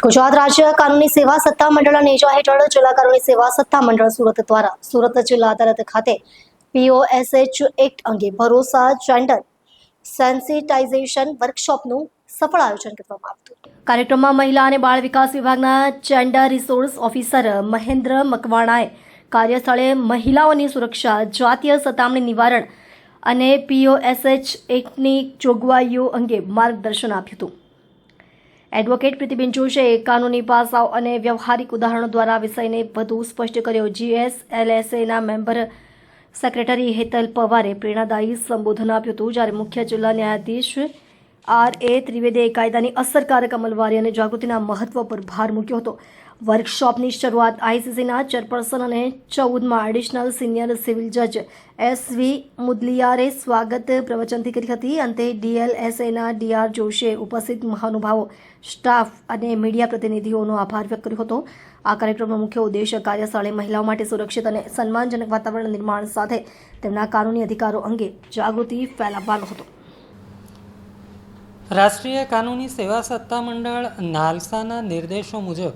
ગુજરાત રાજ્ય કાનૂની સેવા સત્તા મંડળના નેજા હેઠળ જિલ્લા કાનૂની સેવા સત્તા મંડળ સુરત દ્વારા સુરત જિલ્લા અદાલત ખાતે POSH એક્ટ અંગે ભરોસા જેન્ડર સેન્સિટાઇઝેશન વર્કશોપનું સફળ આયોજન કરવામાં આવ્યું હતું। કાર્યક્રમમાં મહિલા અને બાળ વિકાસ વિભાગના જેન્ડર રિસોર્સ ઓફિસર મહેન્દ્ર મકવાણાએ કાર્યસ્થળે મહિલાઓની સુરક્ષા, જાતીય સતામણી નિવારણ અને POSH એક્ટની જોગવાઈઓ અંગે માર્ગદર્શન આપ્યું હતું। એડવોકેટ પ્રીતિબેન જોશીએ કાનૂની પાસાઓ અને વ્યવહારિક ઉદાહરણો દ્વારા વિષયને વધુ સ્પષ્ટ કર્યો। GSLSAના મેમ્બર સેક્રેટરી હેતલ પવારે પ્રેરણાદાયી સંબોધન આપ્યું હતું, જ્યારે મુખ્ય જિલ્લા ન્યાયાધીશ RA ત્રિવેદીએ કાયદાની અસરકારક અમલવારી અને જાગૃતિના મહત્વ પર ભાર મૂક્યો હતો। વર્કશોપની શરૂઆત ICCના ચેરપર્સન અને 14મા એડિશનલ સિનિયર સિવિલ જજ SV મુદલિયારે સ્વાગત પ્રવચનથી કરી હતી। અંતે DLSAના DR જોશીએ ઉપસ્થિત મહાનુભાવો, સ્ટાફ અને મીડિયા પ્રતિનિધિઓનો આભાર વ્યક્ત કર્યો હતો। આ કાર્યક્રમનો મુખ્ય ઉદ્દેશ કાર્યસ્થળે મહિલાઓ માટે સુરક્ષિત અને સન્માનજનક વાતાવરણ નિર્માણ સાથે તેમના કાનૂની અધિકારો અંગે જાગૃતિ ફેલાવવાનો હતો। રાષ્ટ્રીય કાનૂની સેવા સત્તા મંડળ નાલસાના નિર્દેશો મુજબ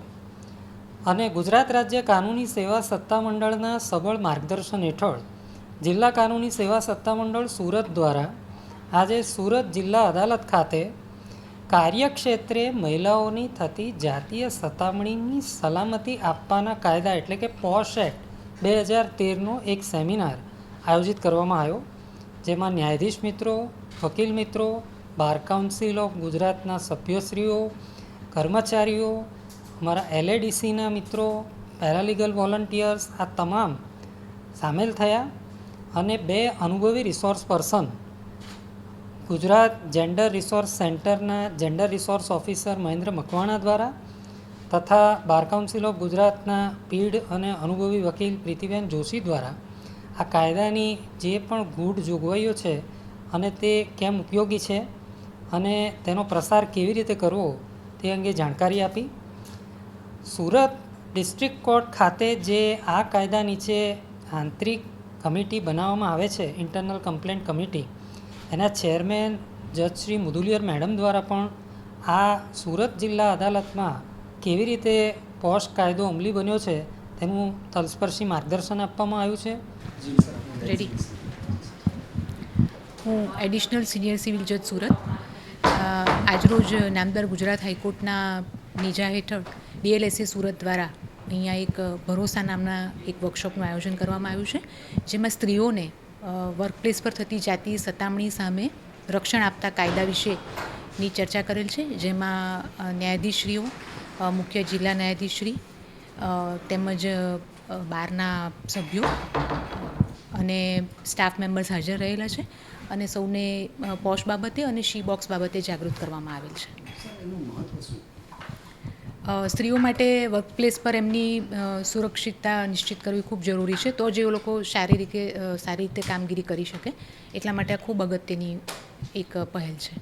અને ગુજરાત રાજ્ય કાનૂની સેવા સત્તા મંડળના સબળ માર્ગદર્શન હેઠળ જિલ્લા કાનૂની સેવા સત્તા મંડળ સુરત દ્વારા આજે સુરત જિલ્લા અદાલત ખાતે કાર્યક્ષેત્રે મહિલાઓની થતી જાતીય સતામણીની સલામતી આપવાના કાયદા એટલે કે POSH એક્ટ 2013નો એક સેમિનાર આયોજિત કરવામાં આવ્યો, જેમાં ન્યાયાધીશ મિત્રો, વકીલ મિત્રો, બાર કાઉન્સિલ ઓફ ગુજરાતના સભ્યશ્રીઓ, કર્મચારીઓ, અમારા LADCના મિત્રો, પેરાલીગલ વોલન્ટિયર્સ આ તમામ સામેલ થયા અને 2 અનુભવી resource person Gujarat gender resource સેન્ટરના gender resource officer Mahendra Makwana દ્વારા તથા બાર કાઉન્સિલ ઓફ ગુજરાતના પીઢ અને અનુભવી વકીલ પ્રીતિબેન જોશી દ્વારા આ કાયદાની જે પણ ગૂઢ જોગવાઈઓ છે અને તે કેમ ઉપયોગી છે અને તેનો પ્રસાર કેવી રીતે કરવો તે અંગે જાણકારી આપી। સુરત ડિસ્ટ્રિક્ટ કોર્ટ ખાતે જે આ કાયદા નીચે આંતરિક કમિટી બનાવવામાં આવે છે, ઇન્ટરનલ કમ્પ્લેન્ટ કમિટી, એના ચેરમેન જજ શ્રી મુદુલિયર મેડમ દ્વારા પણ આ સુરત જિલ્લા અદાલતમાં કેવી રીતે POSH કાયદો અમલી બન્યો છે તેનું તલસ્પર્શી માર્ગદર્શન આપવામાં આવ્યું છે। રેડી। હું એડિશનલ સિનિયર સિવિલ જજ સુરત આજરોજ નામદાર ગુજરાત હાઈકોર્ટના નેજા હેઠળ DLSA સુરત દ્વારા અહીંયા એક ભરોસા નામના એક વર્કશોપનું આયોજન કરવામાં આવ્યું છે, જેમાં સ્ત્રીઓને વર્કપ્લેસ પર થતી જાતીય સતામણી સામે રક્ષણ આપતા કાયદા વિશેની ચર્ચા કરેલ છે, જેમાં ન્યાયાધીશશ્રીઓ, મુખ્ય જિલ્લા ન્યાયાધીશશ્રી તેમજ બારના સભ્યો અને સ્ટાફ મેમ્બર્સ હાજર રહેલા છે અને સૌને POSH બાબતે અને શી બોક્સ બાબતે જાગૃત કરવામાં આવેલ છે। સ્ત્રીઓ માટે વર્કપ્લેસ પર એમની સુરક્ષિતતા નિશ્ચિત કરવી ખૂબ જરૂરી છે, તો જે લોકો સારી રીતે કામગીરી કરી શકે, એટલા માટે આ ખૂબ અગત્યની એક પહેલ છે।